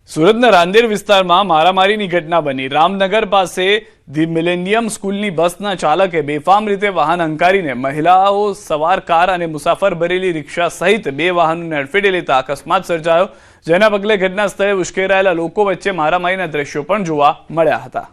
સુરતના રાંદેર વિસ્તારમાં મારામારીની ઘટના બની। રામનગર પાસે ધી મિલેનિયમ સ્કૂલની બસના ચાલકે બેફામ રીતે વાહન હંકારીને મહિલાઓ સવાર કાર અને મુસાફર ભરેલી રિક્ષા સહિત બે વાહનોને અડફેટે લેતા અકસ્માત સર્જાયો, જેના પગલે ઘટના સ્થળે ઉશ્કેરાયેલા લોકો વચ્ચે મારામારીના દ્રશ્યો પણ જોવા મળ્યા હતા।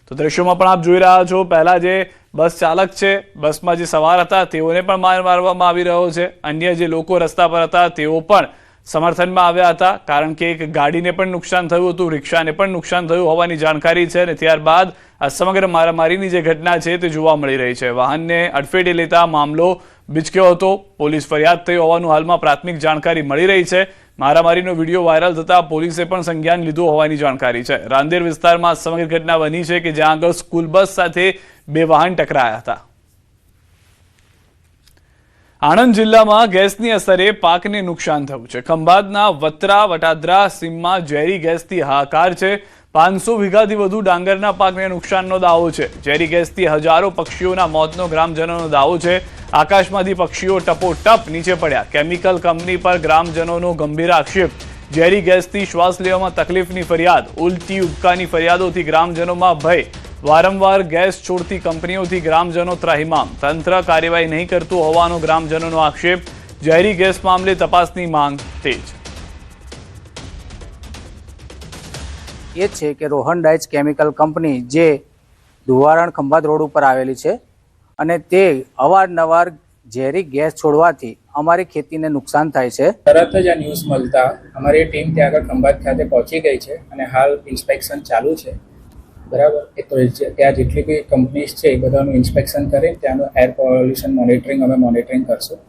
તો દ્રશ્યોમાં પણ આપ જોઈ રહ્યા છો, પહેલા જે બસ ચાલક છે, બસમાં જે સવાર હતા તેઓને પણ માર મારવામાં આવી રહ્યો છે। અન્ય જે લોકો રસ્તા પર હતા તેઓ પણ સમર્થનમાં આવ્યા હતા, કારણ કે એક ગાડીને પણ નુકસાન થયું હતું, રિક્ષાને પણ નુકસાન થયું હોવાની જાણકારી છે અને ત્યારબાદ આ સમગ્ર મારામારીની જે ઘટના છે તે જોવા મળી રહી છે। વાહનને અડફેટે લેતા મામલો બીચક્યો હતો, પોલીસ ફરિયાદ થઈ હોવાનું હાલમાં પ્રાથમિક જાણકારી મળી રહી છે। મારામારીનો વિડીયો વાયરલ થતા પોલીસે પણ સંજ્ઞાન લીધું હોવાની જાણકારી છે। રાંદેર વિસ્તારમાં સમગ્ર ઘટના બની છે કે જ્યાં આગળ સ્કૂલ બસ સાથે બે વાહન ટકરાયા હતા। આણંદ જિલ્લામાં ગેસની અસરે પાકને નુકસાન થયું છે। ખંભાતના વત્રા વટાદરા સીમમાં ઝેરી ગેસથી હાહાકાર છે। 500 વીઘાથી વધુ ડાંગરના પાકને નુકસાનનો દાવો છે। ઝેરી ગેસથી હજારો પક્ષીઓના મોતનો ગ્રામજનોનો દાવો છે। આકાશમાંથી પક્ષીઓ ટપોટપ નીચે પડ્યા। કેમિકલ કંપની પર ગ્રામજનોનો ગંભીર આક્ષેપ। ઝેરી ગેસથી શ્વાસ લેવામાં તકલીફની ફરિયાદ, ઉલટી ઉબકાની ફરિયાદોથી ગ્રામજનોમાં ભય। વારંવાર ગેસ છોડતી કંપનીઓથી ગ્રામજનો ત્રાહિમામ। તંત્ર કાર્યવાહી નહીં કરતું હોવાનો ગ્રામજનોનો આક્ષેપ। ઝેરી ગેસ મામલે તપાસની માંગ તેજ। એ છે કે રોહન ડાઇચ કેમિકલ કંપની જે ધુવારણ ખંભાત રોડ ઉપર આવેલી છે અને તે અવારનવાર ઝેરી ગેસ છોડવાથી અમારી ખેતીને નુકસાન થાય છે। તરત જ આ ન્યૂઝ મળતા અમારી ટીમ ત્યાં આગળ ખંભાત ખાતે પહોંચી ગઈ છે અને હાલ ઇન્સ્પેક્શન ચાલુ છે। બરાબર, એ તો ત્યાં જેટલી બી કંપનીઝ છે એ બધાનું ઇન્સ્પેક્શન કરી ત્યાંનું એર પોલ્યુશન મોનિટરિંગ કરશું।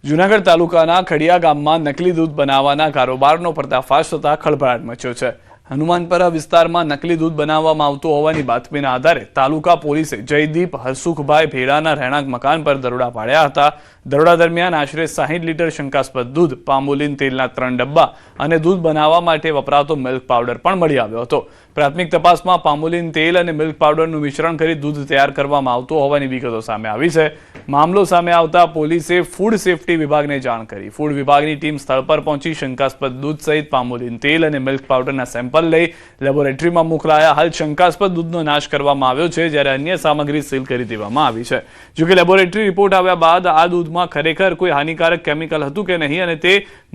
જૂનાગઢ તાલુકાના ખડિયા ગામમાં નકલી દૂધ બનાવવાના કારોબારનો પર્દાફાશ થતા ખળભળાટ મચ્યો છે। હનુમાનપરા વિસ્તારમાં નકલી દૂધ બનાવવામાં આવતું હોવાની બાતમીના આધારે તાલુકા પોલીસે જયદીપ હરસુખભાઈ ભેડાના રહેણાંક મકાન પર દરોડા પાડ્યા હતા। દરોડા દરમિયાન આશરે 60 લીટર શંકાસ્પદ દૂધ, પામોલીન તેલના 3 ડબ્બા અને દૂધ બનાવવા માટે વપરાતો મિલ્ક પાવડર પણ મળી આવ્યો હતો। પ્રાથમિક તપાસમાં પામોલીન તેલ અને મિલ્ક પાવડરનું મિશ્રણ કરી દૂધ તૈયાર કરવામાં આવતું હોવાની વિગતો સામે આવી છે। મામલો સામે આવતા પોલીસે ફૂડ સેફટી વિભાગને જાણ કરી। ફૂડ વિભાગની ટીમ સ્થળ પર પહોંચી શંકાસ્પદ દૂધ સહિત પામોલીન તેલ અને મિલ્ક પાવડરના સેમ્પલ લઈ લેબોરેટરીમાં મોકલાયા। હાલ શંકાસ્પદ દૂધનો નાશ કરવામાં આવ્યો છે, જ્યારે અન્ય સામગ્રી સીલ કરી દેવામાં આવી છે। જોકે લેબોરેટરી રિપોર્ટ આવ્યા બાદ આ દૂધમાં ખરેખર કોઈ હાનિકારક કેમિકલ હતું કે નહીં અને તે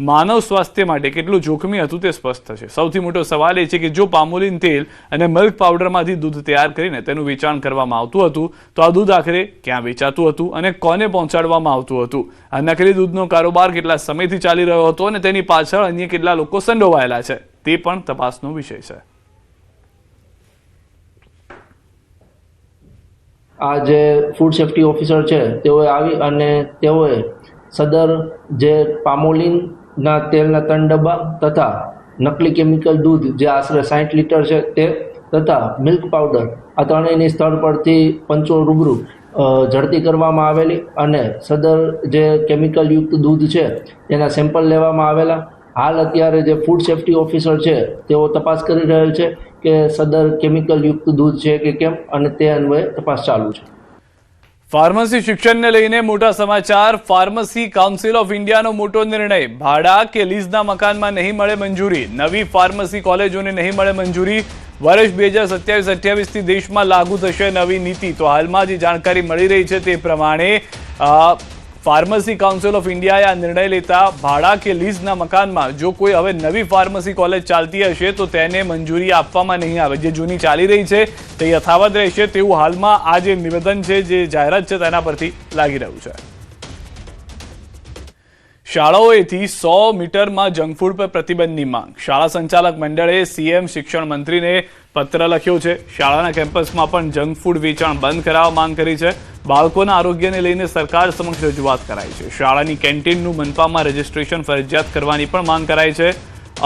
માનવ સ્વાસ્થ્ય માટે કેટલું જોખમી હતું તે સ્પષ્ટ થશે। સૌથી મોટો સવાલ એ છે કે જો પામોલીન તેલ અને મિલ્ક પાવડરમાંથી દૂધ તૈયાર કરીને તેનું વેચાણ કરવામાં આવતું હતું તો આ દૂધ આખરે ક્યાં વેચાતું હતું અને કોને પહોંચાડવામાં આવતું હતું? આ નકલી દૂધનો કારોબાર કેટલા સમયથી ચાલી રહ્યો હતો અને તેની પાછળ અન્ય કેટલા લોકો સંડોવાયેલા છે તે પણ તપાસનો વિષય છે। આ જે ફૂડ સેફ્ટી ઓફિસર છે તેઓએ આવી અને તેઓએ સદર જે પામોલીનના તેલના 3 ડબ્બા તથા નકલી કેમિકલ દૂધ જે આશરે 60 લીટર છે તે તથા મિલ્ક પાવડર આ ત્રણેયની સ્થળ પરથી પંચો રૂબરૂ ઝડપી કરવામાં આવેલી અને સદર જે કેમિકલ યુક્ત દૂધ છે તેના સેમ્પલ લેવામાં આવેલા। હાલ અત્યારે જે ફૂડ સેફ્ટી ઓફિસર છે તેઓ તપાસ કરી રહેલ છે કે સદર કેમિકલ યુક્ત દૂધ છે કે કેમ અને તે અન્વયે તપાસ ચાલુ છે। ફાર્મસી શિક્ષણને લઈને મોટા સમાચાર। ફાર્મસી કાઉન્સિલ ઓફ ઇન્ડિયાનો મોટો નિર્ણય। ભાડા કે લીઝના મકાનમાં નહીં મળે મંજૂરી। નવી ફાર્મસી કોલેજોને નહીં મળે મંજૂરી। વર્ષ 2027-28 થી દેશમાં લાગુ થશે નવી નીતિ। તો હાલમાં જે જાણકારી મળી રહી છે તે પ્રમાણે ફાર્મસી કાઉન્સિલ ઓફ ઇન્ડિયાએ આ નિર્ણય લેતા ભાડા કે લીઝના મકાનમાં જો કોઈ હવે નવી ફાર્મસી કોલેજ ચાલતી હશે તો તેને મંજૂરી આપવામાં નહીં આવે। જે જૂની ચાલી રહી છે તે યથાવત રહેશે તેવું હાલમાં આ જે નિવેદન છે, જે જાહેરાત છે તેના પરથી લાગી રહ્યું છે। શાળાઓએથી 100 મીટરમાં જંક ફૂડ પર પ્રતિબંધની માંગ। શાળા સંચાલક મંડળે સીએમ શિક્ષણ મંત્રીને પત્ર લખ્યો છે। શાળાના કેમ્પસમાં પણ જંક ફૂડ વેચાણ બંધ કરાવવા માંગ કરી છે। બાળકોના આરોગ્યને લઈને સરકાર સમક્ષ રજૂઆત કરાઈ છે। શાળાની કેન્ટીનનું મનપામાં રજીસ્ટ્રેશન ફરજિયાત કરવાની પણ માંગ કરાઈ છે।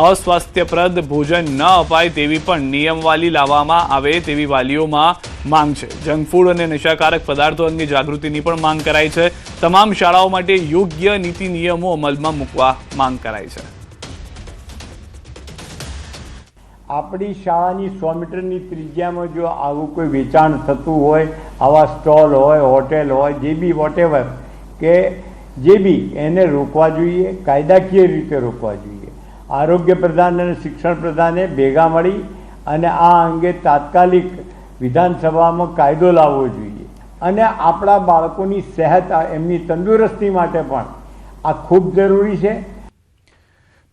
અસ્વાસ્થ્યપ્રદ ભોજન ન અપાય તેવી પણ નિયમવાલી લાવવામાં આવે તેવી વાલીઓમાં માંગ છે। જંક ફૂડ અને નશાકારક પદાર્થો અંગે જાગૃતિની પણ માંગ કરાઈ છે। તમામ શાળાઓ માટે યોગ્ય નીતિ નિયમો અમલમાં મૂકવા માંગ કરાઈ છે। આપણી શાળાની 100 મીટરની ત્રિજ્યામાં જો આવું કોઈ વેચાણ થતું હોય, આવા સ્ટોલ હોય, હોટેલ હોય, જે બી વોટેવર કે જે બી એને રોકવા જોઈએ, કાયદાકીય રીતે રોકવા જોઈએ। આરોગ્ય પ્રધાન અને શિક્ષણ પ્રધાને ભેગા મળી અને આ અંગે તાત્કાલિક વિધાનસભામાં કાયદો લાવવો જોઈએ અને આપણા બાળકોની સેહત એમની તંદુરસ્તી માટે પણ આ ખૂબ જરૂરી છે.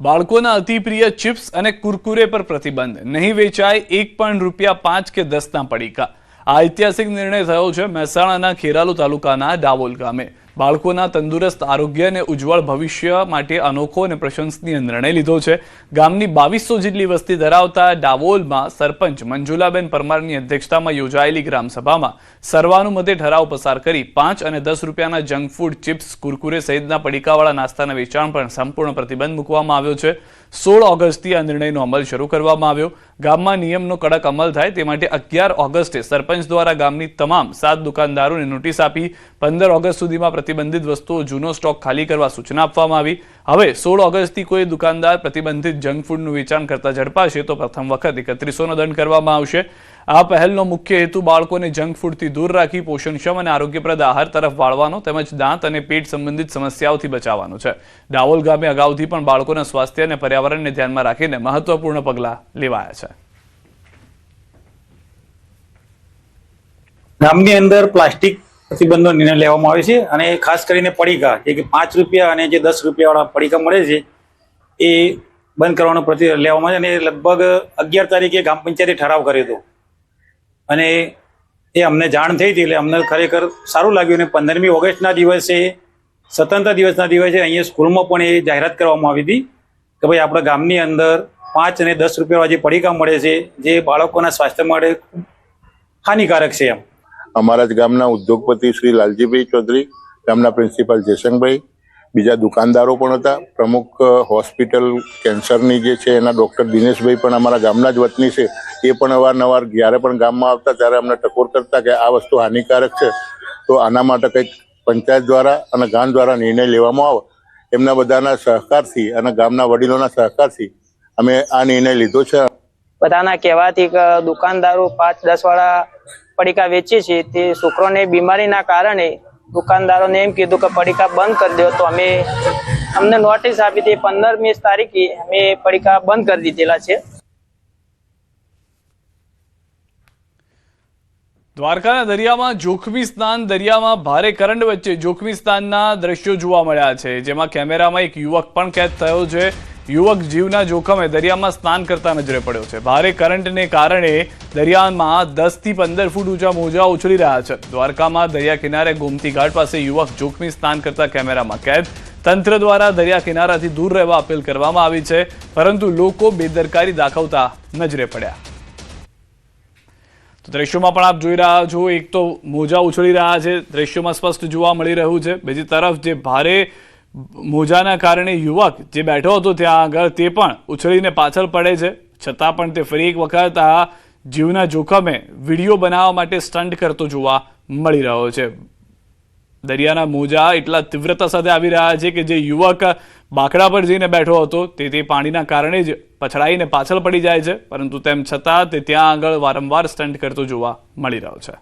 બાળકોના અતિપ્રિય ચિપ્સ અને કુરકુરે પર પ્રતિબંધ, નહીં વેચાય ₹1 કે 10 પડીકા. આ ઐતિહાસિક નિર્ણય થયો છે મહેસાણાના ખેરાલુ તાલુકાના ડાવોલ ગામે. બાળકોના તંદુરસ્ત આરોગ્ય અને ઉજ્જવળ ભવિષ્ય માટે અનોખો અને પ્રશંસનીય નિર્ણય લીધો છે. ગામની 2200 જેટલી વસ્તી ધરાવતા ડાવોલમાં સરપંચ મંજુલાબેન પરમારની અધ્યક્ષતામાં યોજાયેલી ગ્રામસભામાં સર્વાનુમતે ઠરાવ પસાર કરી 5 અને 10 રૂપિયાના જંક ફૂડ, ચિપ્સ, કુરકુરે સહિતના પડીકાવાળા નાસ્તાના વેચાણ પર સંપૂર્ણ પ્રતિબંધ મૂકવામાં આવ્યો છે. 16 ઓગસ્ટથી આ નિર્ણયનો અમલ શરૂ કરવામાં આવ્યો. ગામમાં નિયમનો કડક અમલ થાય તે માટે 11 ઓગસ્ટે સરપંચ દ્વારા ગામની તમામ 7 દુકાનદારોને નોટિસ આપી 15 ઓગસ્ટ સુધીમાં પ્રતિબંધિત વસ્તુઓ જૂનો સ્ટોક ખાલી કરવા સૂચના આપવામાં આવી. હવે 16 ઓગસ્ટથી કોઈ દુકાનદાર પ્રતિબંધિત જંક ફૂડનું વેચાણ કરતા ઝડપાશે તો પ્રથમ વખત 3100નો દંડ કરવામાં આવશે. આ પહેલનો મુખ્ય હેતુ બાળકોને જંક ફૂડથી દૂર રાખી પોષણક્ષમ અને આરોગ્યપ્રદ આહાર તરફ વાળવાનો તેમજ દાંત અને પેટ સંબંધિત સમસ્યાઓથી બચાવવાનો છે. ડાવોલ ગામે અગાઉથી પણ બાળકોના સ્વાસ્થ્ય અને પર્યાવરણને ધ્યાનમાં રાખીને મહત્વપૂર્ણ પગલાં લેવાયા છે. ગામની અંદર પ્લાસ્ટિક પ્રતિબંધનો નિર્ણય લેવામાં આવે છે અને ખાસ કરીને પડીકા જે કે ₹5 અને જે ₹10 વાળા પડીકા મળે છે એ બંધ કરવાનો લેવામાં આવે છે. અને લગભગ 11 તારીખે ગ્રામ પંચાયતે ઠરાવ કર્યો હતો અને એ અમને જાણ થઈ હતી એટલે અમને ખરેખર સારું લાગ્યું. અને 15મી ઓગસ્ટના દિવસે સ્વતંત્ર દિવસના દિવસે અહીંયા સ્કૂલમાં પણ એ જાહેરાત કરવામાં આવી હતી કે ભાઈ આપણા ગામની અંદર 5 અને 10 રૂપિયા જે પડીકા મળે છે જે બાળકોના સ્વાસ્થ્ય માટે હાનિકારક છે. અમારા જ ગામના ઉદ્યોગપતિ શ્રી લાલજીભાઈ ચૌધરી, ગામના પ્રિન્સિપાલ જયશંકભાઈ, બીજા દુકાનદારો પણ હતા. પ્રમુખ હોસ્પિટલ કેન્સરની જે છે એના ડૉક્ટર દિનેશભાઈ પણ અમારા ગામના જ વતની છે. એ પણ અવારનવાર જ્યારે પણ ગામમાં આવતા ત્યારે અમને ટકોર કરતા કે આ વસ્તુ હાનિકારક છે તો આના માટે કંઈક પંચાયત દ્વારા અને ગામ દ્વારા નિર્ણય લેવામાં આવે. એમના બધાના સહકારથી અને ગામના વડીલોના સહકારથી અમે આ નિર્ણય લીધો છે. બધાના કહેવાથી કે દુકાનદારો 5-10 વાળા પડીકા વેચે છે તે છોકરોને બીમારીના કારણે દુકાનદારોને એમ કીધું કે પડીકા બંધ કરી દો તો અમને નોટિસ આપી હતી. 15મી તારીખે અમે પડીકા બંધ કરી દીધેલા છે. દ્વારકાના દરિયામાં જોખમી સ્નાન, દરિયામાં ભારે કરંટ વચ્ચે જોખમી સ્નાનના દ્રશ્યો જોવા મળ્યા છે, જેમાં કેમેરામાં એક યુવક પણ કેદ થયો છે. યુવક જીવના જોખમે દરિયામાં સ્નાન કરતા નજરે પડ્યો છે. ભારે કરંટને કારણે દરિયામાં 10 થી 15 ફૂટ ઊંચા મોજા ઉછળી રહ્યા છે. દ્વારકામાં દરિયા કિનારે ગોમતી ઘાટ પાસે યુવક જોખમી સ્નાન કરતા કેમેરામાં કેદ. તંત્ર દ્વારા દરિયા કિનારાથી દૂર રહેવા અપીલ કરવામાં આવી છે, પરંતુ લોકો બેદરકારી દાખવતા નજરે પડ્યા. તો દ્રશ્યોમાં પણ આપ જોઈ રહ્યા છો, એક તો મોજા ઉછળી રહ્યા છે, દ્રશ્યોમાં સ્પષ્ટ જોવા મળી રહ્યું છે. બીજી તરફ જે ભારે મોજાના કારણે યુવક જે બેઠો હતો ત્યાં આગળ તે પણ ઉછળીને પાછળ પડે છે, છતાં પણ તે ફરી એક વખત આ જીવના જોખમે વિડીયો બનાવવા માટે સ્ટન્ટ કરતો જોવા મળી રહ્યો છે. દરિયાના મોજા એટલા તીવ્રતા સાથે આવી રહ્યા છે કે જે યુવક બાકડા પર જઈને બેઠો હતો તે પાણીના કારણે જ પછડાઈને પાછળ પડી જાય છે, પરંતુ તેમ છતાં તે ત્યાં આગળ વારંવાર સ્ટન્ટ કરતો જોવા મળી રહ્યો છે.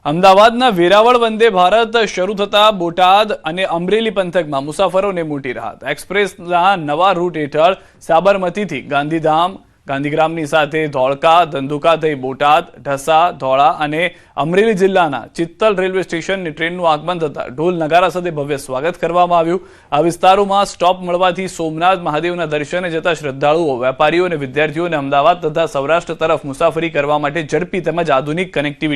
અમદાવાદના વેરાવળ વંદે ભારત શરૂ થતા બોટાદ અને અમરેલી પંથકમાં મુસાફરોને મોટી રાહત. એક્સપ્રેસના નવા રૂટ હેઠળ સાબરમતીથી ગાંધીધામ, ગાંધીગ્રામની સાથે ધોળકા, ધંધુકા થઈ બોટાદ, ઢસા, ધોળા અને અમરેલી જિલ્લાના ચિત્તલ રેલવે સ્ટેશનની ટ્રેનનું આગમન થતાં ઢોલ નગારા સાથે ભવ્ય સ્વાગત કરવામાં આવ્યું. આ વિસ્તારોમાં સ્ટોપ મળવાથી સોમનાથ મહાદેવના દર્શને જતા શ્રદ્ધાળુઓ, વેપારીઓ અને વિદ્યાર્થીઓને અમદાવાદ તથા સૌરાષ્ટ્ર તરફ મુસાફરી કરવા માટે ઝડપી તેમજ આધુનિક કનેક્ટિવિટી